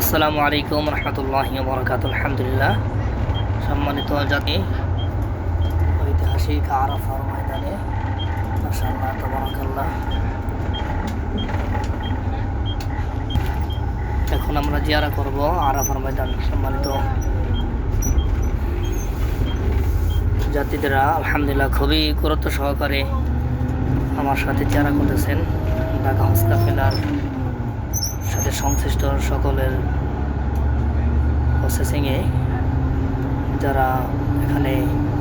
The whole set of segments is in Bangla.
আসসালামু আলাইকুম রহমতুল্লাহি ওয়া বারাকাতুহু। আলহামদুলিল্লাহ, সম্মানিত জাতি, ঐতিহাসিক আরাফার ময়দানে মাশাআল্লাহ তাবারাকাল্লাহ। এখন আমরা জিয়ারা করব আরাফার ময়দান। সম্মানিত জাতিদেরা আলহামদুলিল্লাহ খুবই গুরুত্ব সহকারে আমার সাথে জিয়ারা করতেছেন। ঢাকা হজ কাফেলার সাথে সংশ্লিষ্ট সকলের প্রসেসিংয়ে যারা এখানে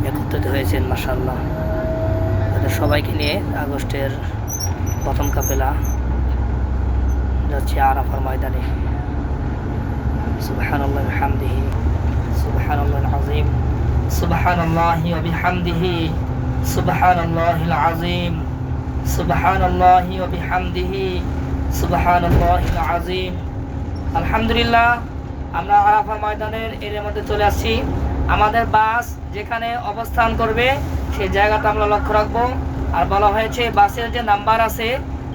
একত্রিত হয়েছেন মাশাআল্লাহ, তাদের সবাইকে নিয়ে আগস্টের প্রথম কাফেলা যাচ্ছে আরাফার ময়দানে। সুবহানাল্লাহি ওয়া বিহামদিহি, সুবহানাল্লাহিল আযীম, সুবহানাল্লাহি ওয়া বিহামদিহি, সুবহানাল্লাহিল আযীম, সুবহানাল্লাহি ওয়া বিহামদিহি, সুবহানাল্লাহিল আযীম। আলহামদুলিল্লাহ, আমরা আরাফা ময়দানের এর মধ্যে চলে আসছি। আমাদের বাস যেখানে অবস্থান করবে সেই জায়গাটা আমরা লক্ষ্য রাখবো। আর বলা হয়েছে বাসের যে নাম্বার আছে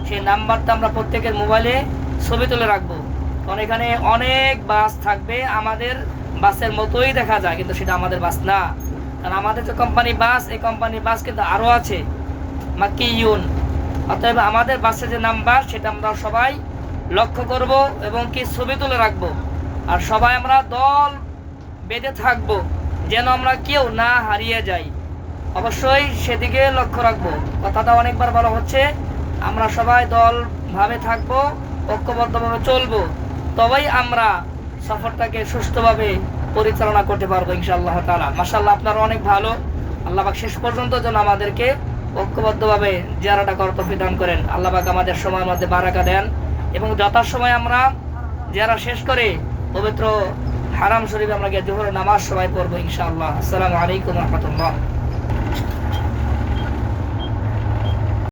সেই নাম্বারটা আমরা প্রত্যেকের মোবাইলে ছবি তুলে রাখবো, কারণ এখানে অনেক বাস থাকবে। আমাদের বাসের মতোই দেখা যায়, কিন্তু সেটা আমাদের বাস না। কারণ আমাদের যে কোম্পানি বাস, এই কোম্পানি বাস কিন্তু আরও আছে মাকিউন। অতএব আমাদের বাসের যে নাম্বার সেটা আমরা সবাই লক্ষ্য করব এবং কি ছবি তুলে রাখবো। আর সবাই আমরা দল বেঁধে থাকবো যেন আমরা কেউ না হারিয়ে যাই। অবশ্যই সেদিকে লক্ষ্য রাখবো। কথাটা অনেকবার বলা হচ্ছে, আমরা সবাই দলভাবে থাকবো, ঐক্যবদ্ধভাবে চলবো, তবেই আমরা সফরটাকে সুষ্ঠুভাবে পরিচালনা করতে পারবো ইনশাআল্লাহ তাআলা। মাশাআল্লাহ, আপনারা অনেক ভালো। আল্লাহ পাক শেষ পর্যন্ত যেন আমাদেরকে ঐক্যবদ্ধভাবে জিয়ারাটা করার তৌফিক দান করেন। আল্লাহ পাক আমাদের সময়ের মধ্যে বারাকা দেন এবং যথাসময়ে আমরা জিয়ারা শেষ করে পবিত্র হারাম শরীফে আমরা গিয়ে জোহরের নামাজ সবাই পড়বো ইনশাআল্লাহ। আসসালামু আলাইকুম ওয়া রাহমাতুল্লাহ।